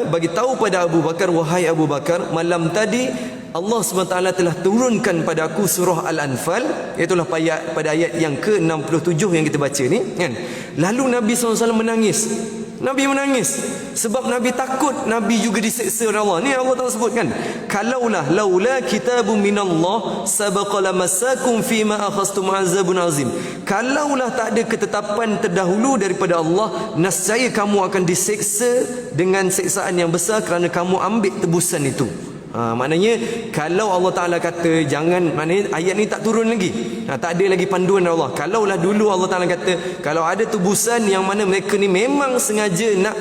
bagi tahu pada Abu Bakar, wahai Abu Bakar, malam tadi Allah SWT telah turunkan pada aku surah Al-Anfal, iaitu pada ayat yang ke-67 yang kita baca ni kan. Lalu Nabi SAW menangis. Nabi menangis sebab Nabi takut Nabi juga diseksa oleh Allah. Ni Allah Taala sebut kan, kalaulah laula kitabun minallah sabaqa lamassakum fima akhastum azabun azim. Kalaulah tak ada ketetapan terdahulu daripada Allah, nescaya kamu akan diseksa dengan seksaan yang besar kerana kamu ambil tebusan itu. Maknanya kalau Allah Ta'ala kata jangan, maknanya ayat ni tak turun lagi, tak ada lagi panduan dari Allah. Kalaulah dulu Allah Ta'ala kata kalau ada tubusan yang mana mereka ni memang sengaja nak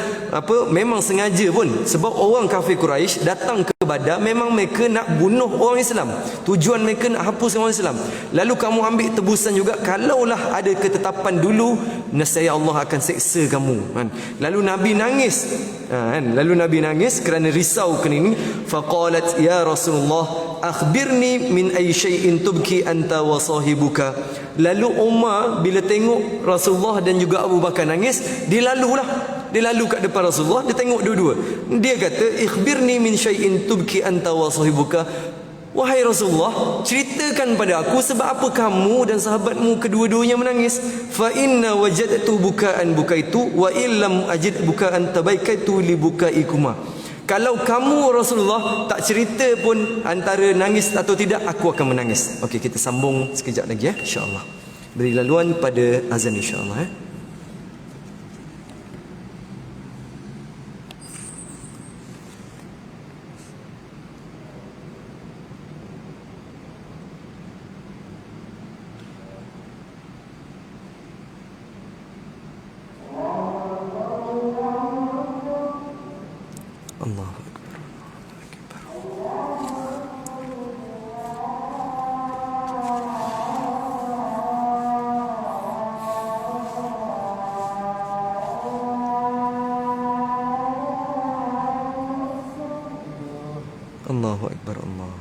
memang sengaja pun, sebab orang kafir Quraisy datang ke Badar, memang mereka nak bunuh orang Islam, tujuan mereka nak hapus orang Islam. Lalu kamu ambil tebusan juga, kalaulah ada ketetapan dulu, nescaya Allah akan seksa kamu kan. Lalu Nabi nangis lalu Nabi nangis kerana risau kena ini. Faqalat ya Rasulullah akhbirni min ay syai'in tubki anta wa sahibuka. Lalu Umar bila tengok Rasulullah dan juga Abu Bakar nangis, dia lalu kat depan Rasulullah, dia tengok dua-dua. Dia kata ikhbirni min syai'in tubki anta wa sahibuka. Wahai Rasulullah, ceritakan pada aku sebab apa kamu dan sahabatmu kedua-duanya menangis. Fa inna wajadtu bukaan bukaitu wa illam ajid bukaan tabaikaitu li bukaikuma. Kalau kamu Rasulullah tak cerita pun antara nangis atau tidak, aku akan menangis. Okey, kita sambung sekejap lagi insya-Allah. Beri laluan pada azan insya-Allah Allahu Akbar. Allahu Akbar. Allah.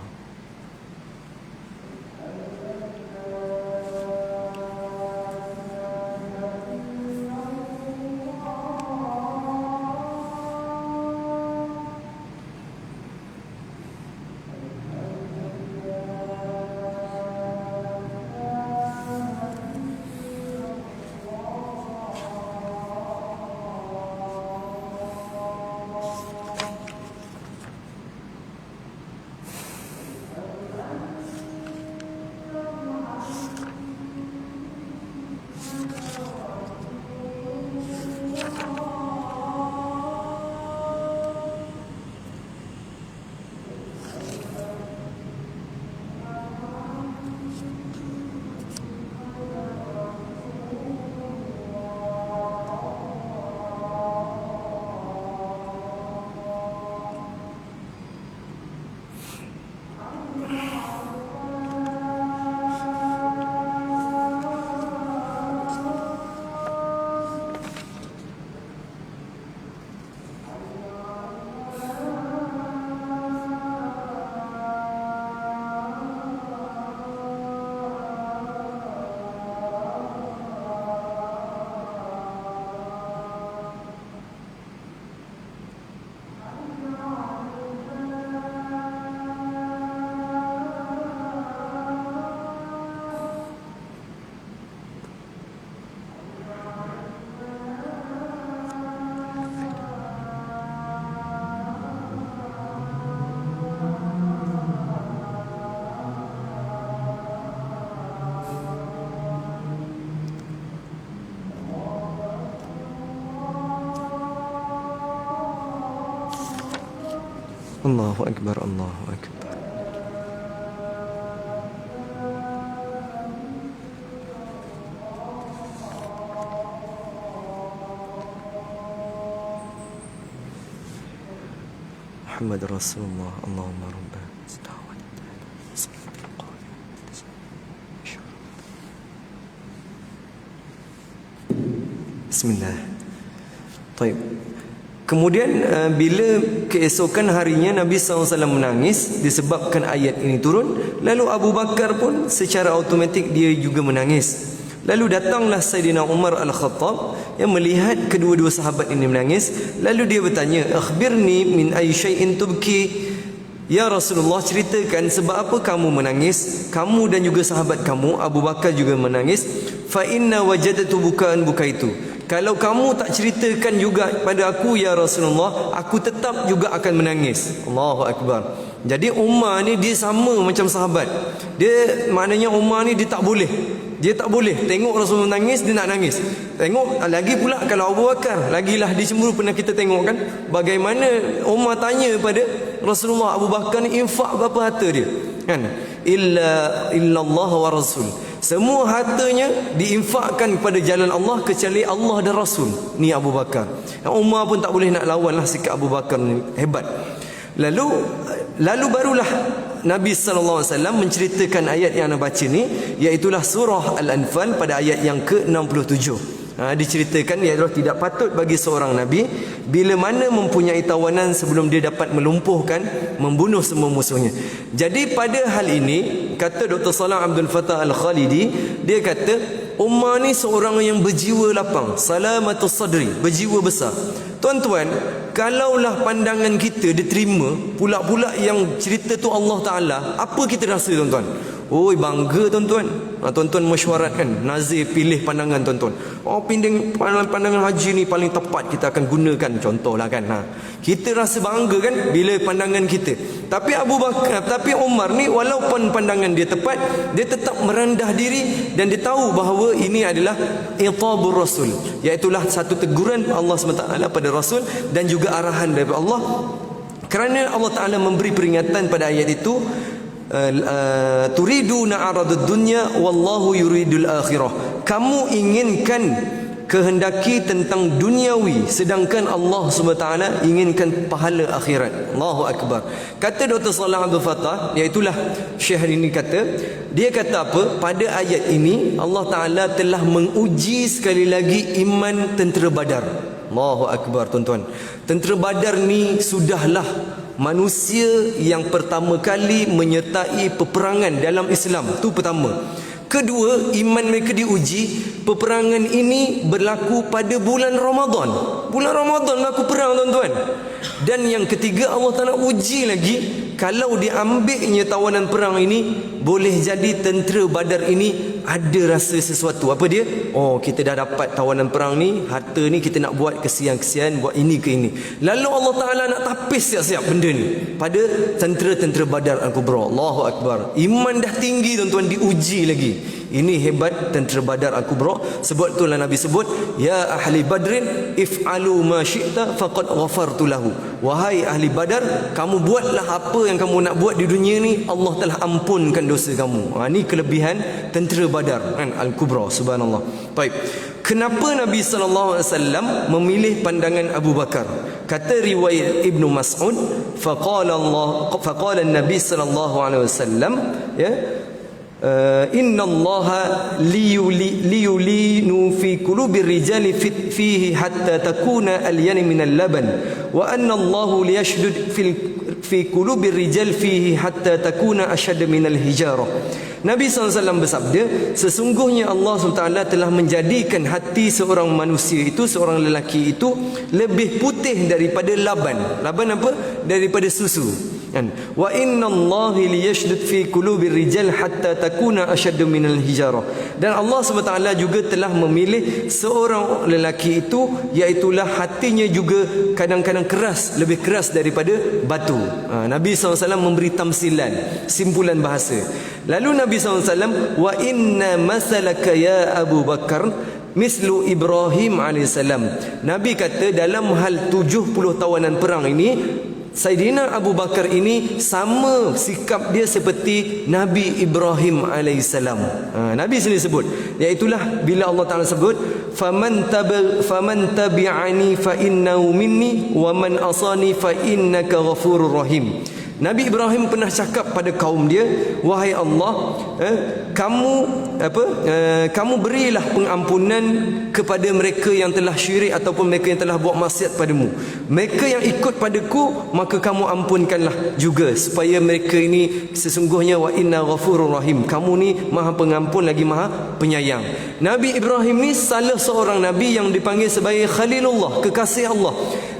Allahu Akbar. Allahu Akbar. Muhammad Rasulullah. Allahumma rabbana Bismillah. Baik. Kemudian bila keesokan harinya Nabi SAW menangis disebabkan ayat ini turun. Lalu Abu Bakar pun secara automatik dia juga menangis. Lalu datanglah Sayyidina Umar Al-Khattab yang melihat kedua-dua sahabat ini menangis. Lalu dia bertanya, akhbirni min ay syai'in tubki. Ya Rasulullah, ceritakan sebab apa kamu menangis, kamu dan juga sahabat kamu Abu Bakar juga menangis. Fa inna wajadtu bukaan bukaitu. Kalau kamu tak ceritakan juga pada aku ya Rasulullah, aku tetap juga akan menangis. Allahu Akbar. Jadi Umar ni dia sama macam sahabat. Dia maknanya Umar ni dia tak boleh tengok Rasulullah menangis, dia nak nangis. Tengok lagi pula kalau Abu Bakar, lagilah dia cemburu. Pernah kita tengok kan bagaimana Umar tanya pada Rasulullah, Abu Bakar ni infak berapa harta dia kan? Illallah wa Rasul. Semua hartanya diinfakkan kepada jalan Allah kecuali Allah dan Rasul. Ni Abu Bakar. Umar pun tak boleh nak lawan lah sikap Abu Bakar ni, hebat. Lalu barulah Nabi SAW menceritakan ayat yang anda baca ni, iaitulah surah Al-Anfal pada ayat yang ke-67. Diceritakan iaitu tidak patut bagi seorang Nabi bila mana mempunyai tawanan sebelum dia dapat melumpuhkan, membunuh semua musuhnya. Jadi pada hal ini, kata Dr. Salam Abdul Fattah Al-Khalidi, dia kata Umar ni seorang yang berjiwa lapang, salamatus sadri, berjiwa besar. Tuan-tuan, kalaulah pandangan kita diterima, pula-pula yang cerita tu Allah Ta'ala, apa kita rasa tuan-tuan? Oi, bangga tuan-tuan. Tuan-tuan mesyuarat kan, Nazir pilih pandangan tuan-tuan. Oh, pandangan haji ni paling tepat, kita akan gunakan, contohlah kan. Kita rasa bangga kan bila pandangan kita. Tapi tapi Umar ni walaupun pandangan dia tepat, dia tetap merendah diri dan dia tahu bahawa ini adalah itabur Rasul, iaitulah satu teguran Allah SWT pada Rasul dan juga arahan daripada Allah. Kerana Allah Ta'ala memberi peringatan pada ayat itu, turiduna aradud dunya wallahu yuridul akhirah. Kamu inginkan, kehendaki tentang duniawi, sedangkan Allah SWT inginkan pahala akhirat. Allahu Akbar. Kata Dr. Salah Abdul Fattah, iaitulah Syekh ini kata, dia kata apa? Pada ayat ini Allah Ta'ala telah menguji sekali lagi iman tentera Badar. Allahu Akbar tuan-tuan. Tentera Badar ni sudahlah manusia yang pertama kali menyertai peperangan dalam Islam. Itu pertama. Kedua, iman mereka diuji. Peperangan ini berlaku pada bulan Ramadan. Bulan Ramadan berlaku perang tuan-tuan. Dan yang ketiga, Allah Ta'ala uji lagi, kalau diambilnya tawanan perang ini, boleh jadi tentera Badar ini ada rasa sesuatu. Apa dia? Oh, kita dah dapat tawanan perang ni, harta ni kita nak buat kesian-kesian, buat ini ke ini. Lalu Allah Ta'ala nak tapis siap-siap benda ni pada tentera-tentera Badar Al-Kubra. Allahu Akbar. Iman dah tinggi tuan-tuan, diuji lagi. Ini hebat tentera Badar Al-Kubra. Sebab itulah Nabi sebut, ya ahli Badrin if'alu ma syi'ta faqad ghafartu lahu. Wahai ahli Badar, kamu buatlah apa yang kamu nak buat di dunia ni, Allah telah ampunkan dosa kamu. Ini kelebihan tentera Badar kan, Al-Kubra. Subhanallah. Baik. Kenapa Nabi SAW memilih pandangan Abu Bakar? Kata riwayat Ibnu Mas'ud, faqala Nabi SAW, ya, inna allaha liyulinu fi qulubir rijali fihi hatta takuna alyani minal laban wa anna allahu liyashdud fi qulubir rijal fihi hatta takuna ashad minal hijarah. Nabi SAW bersabda, sesungguhnya Allah SWT telah menjadikan hati seorang manusia itu, seorang lelaki itu lebih putih daripada laban. Laban apa? Daripada susu. Wa inna Allahi liyashdud fi qulubir rijal hatta takuna ashaddu minal hijarah. Dan Allah SWT juga telah memilih seorang lelaki itu, iaitulah hatinya juga kadang-kadang keras, lebih keras daripada batu. Nabi SAW memberi tamsilan, simpulan bahasa. Lalu Nabi SAW, wa inna masalaka ya Abu Bakar mislu Ibrahim AS. Nabi kata dalam hal 70 tawanan perang ini, Saidina Abu Bakar ini sama sikap dia seperti Nabi Ibrahim AS. Nabi sendiri sebut, iaitulah bila Allah Ta'ala sebut, faman tabi'ani fa innahu minni wa man asani fa innaka ghafurur rahim. Nabi Ibrahim pernah cakap pada kaum dia, wahai Allah, kamu berilah pengampunan kepada mereka yang telah syirik ataupun mereka yang telah buat maksiat padamu. Mereka yang ikut padaku, maka kamu ampunkanlah juga, supaya mereka ini sesungguhnya wa inna ghafurur rahim. Kamu ni maha pengampun lagi maha penyayang. Nabi Ibrahim ni salah seorang nabi yang dipanggil sebagai Khalilullah, kekasih Allah.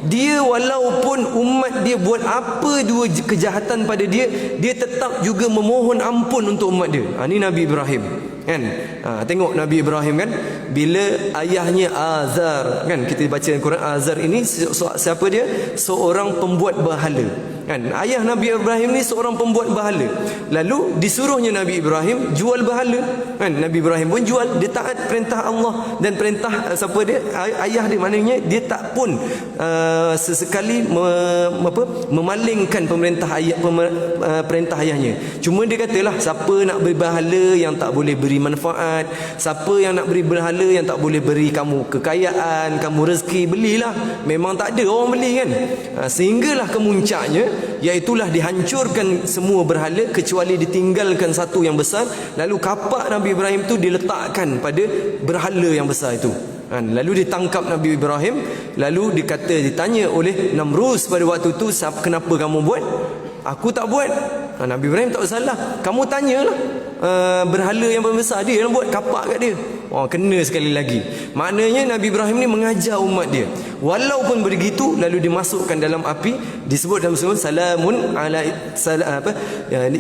Dia walaupun umat dia buat apa dua kejahatan pada dia, dia tetap juga memohon ampun untuk umat dia. Ini Nabi Ibrahim kan. Tengok Nabi Ibrahim kan, bila ayahnya Azar kan, kita baca Al-Quran, Azar ini siapa dia? Seorang pembuat berhala kan. Ayah Nabi Ibrahim ni seorang pembuat berhala, lalu disuruhnya Nabi Ibrahim jual berhala kan. Nabi Ibrahim pun jual, dia taat perintah Allah dan perintah siapa dia? Ayah dia. Maknanya dia tak pun sesekali memalingkan perintah ayahnya. Cuma dia katalah, siapa nak beri berhala yang tak boleh beri manfaat, siapa yang nak beri berhala yang tak boleh beri kamu kekayaan, kamu rezeki, belilah. Memang tak ada orang beli kan. Sehinggalah kemuncaknya, iaitulah dihancurkan semua berhala kecuali ditinggalkan satu yang besar. Lalu kapak Nabi Ibrahim tu diletakkan pada berhala yang besar itu. Lalu ditangkap Nabi Ibrahim, lalu ditanya oleh Namrus pada waktu tu, kenapa kamu buat? Aku tak buat. Nabi Ibrahim tak bersalah. Kamu tanyalah berhala yang besar, dia yang buat kapak kat dia. Kena sekali lagi. Maknanya Nabi Ibrahim ni mengajar umat dia. Walaupun begitu, lalu dimasukkan dalam api. Disebut dalam surah, salamun ala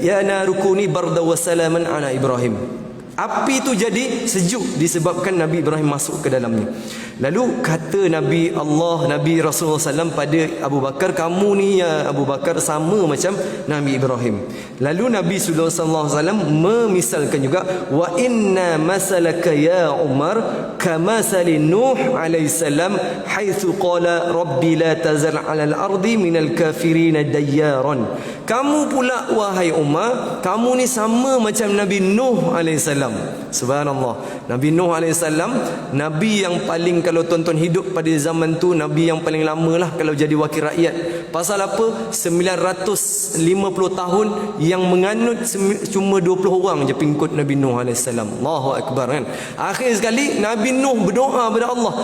ya narukuni barda wa salaman ala Ibrahim. Api itu jadi sejuk disebabkan Nabi Ibrahim masuk ke dalamnya. Lalu kata Nabi Rasulullah SAW pada Abu Bakar, kamu ni ya Abu Bakar sama macam Nabi Ibrahim. Lalu Nabi SAW memisalkan juga, wa inna masalaka ya Umar kamasali Nuh alaihissalam haitsu qala rabbi la tazal alal ardi minal kafirin dayyaran. Kamu pula wahai Umar, kamu ni sama macam Nabi Nuh alaihissalam. Subhanallah. Nabi Nuh alaihissalam, Nabi yang paling, kalau tuan-tuan hidup pada zaman tu, Nabi yang paling lama lah kalau jadi wakil rakyat. Pasal apa? 950 tahun yang menganut cuma 20 orang je pengikut Nabi Nuh alaihissalam. Allahu Akbar kan. Akhir sekali Nabi Nuh berdoa pada Allah,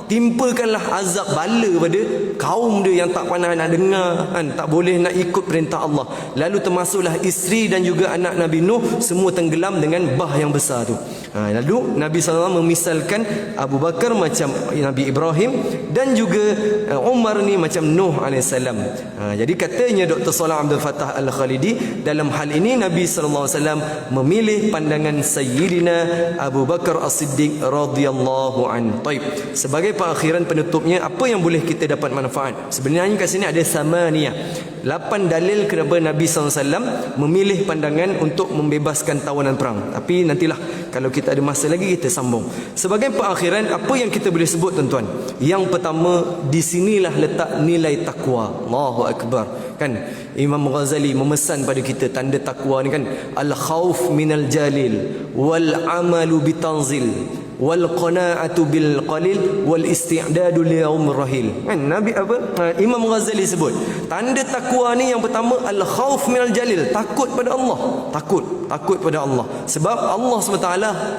timpakanlah azab bala pada kaum dia yang tak pandai nak dengar kan, tak boleh nak ikut perintah Allah. Lalu termasuklah isteri dan juga anak Nabi Nuh, semua tenggelam dengan bah yang besar tu. Lalu Nabi SAW memisalkan Abu Bakar macam Nabi Ibrahim dan juga Umar ni macam Nuh AS. Jadi katanya Dr. Salah Abdul Fattah Al-Khalidi, dalam hal ini Nabi SAW memilih pandangan Sayyidina Abu Bakar As-Siddiq radhiyallahu anhu. Baik, sebagai pengakhiran penutupnya, apa yang boleh kita dapat manfaat? Sebenarnya kat sini ada samaniyah, 8 dalil kenapa Nabi SAW memilih pandangan untuk membebaskan tawanan perang. Tapi nantilah, kalau kita ada masa lagi kita sambung. Sebagai pengakhiran, apa yang kita boleh sebut tuan-tuan? Yang pertama, di sinilah letak nilai takwa. Allahu Akbar. Kan Imam Ghazali memesan pada kita tanda takwa ni kan, al-khauf minal jalil wal amalu bitanzil wal qana'atu bil qalil wal isti'dadu li yaumir rahil. Kan Nabi Imam Ghazali sebut tanda takwa ni yang pertama, al khauf minal jalil, takut pada Allah. Takut pada Allah. Sebab Allah SWT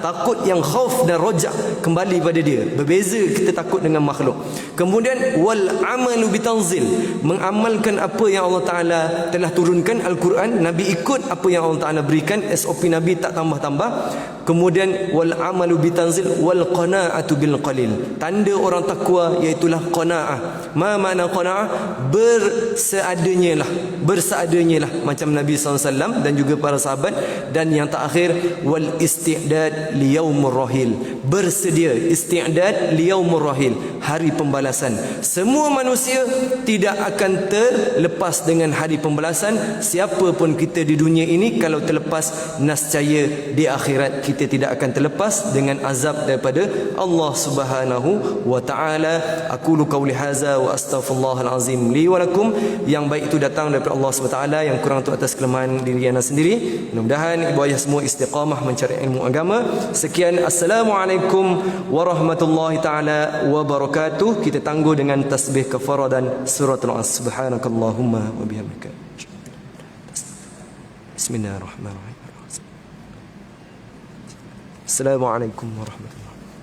takut yang khauf dan rojak kembali pada dia. Berbeza kita takut dengan makhluk. Kemudian wal amalu bitanzil, mengamalkan apa yang Allah Taala telah turunkan, Al-Quran. Nabi ikut apa yang Allah Taala berikan, SOP Nabi tak tambah-tambah. Kemudian wal amalu bitanzil wal qana'atu bil qalil. Tanda orang takwa iaitulah qana'ah. Ma makna qana'ah? Berseadanya lah macam Nabi SAW dan juga para sahabat. Dan yang terakhir, wal isti'dad li yaumir rahil, bersedia, isti'dad li yaumir rahil, hari pembalasan. Semua manusia tidak akan terlepas dengan hari pembalasan. Siapa pun kita di dunia ini, kalau terlepas, nascaya di akhirat kita tidak akan terlepas dengan azab daripada Allah Subhanahu wa taala. Aqulu qauli hadza wa astaghfirullahal azim li wa lakum. Yang baik itu datang daripada Allah Subhanahu wa taala, yang kurang itu atas kelemahan diri anda sendiri. Mudah-mudahan ibu ayah semua istiqamah mencari ilmu agama. Sekian, assalamualaikum warahmatullahi taala wabarakatuh. Kita tangguh dengan tasbih kafarah dan suratul as. Subhanakallahumma wa bihamdika. Bismillahirrahmanirrahim. Assalamualaikum warahmatullahi wabarakatuh.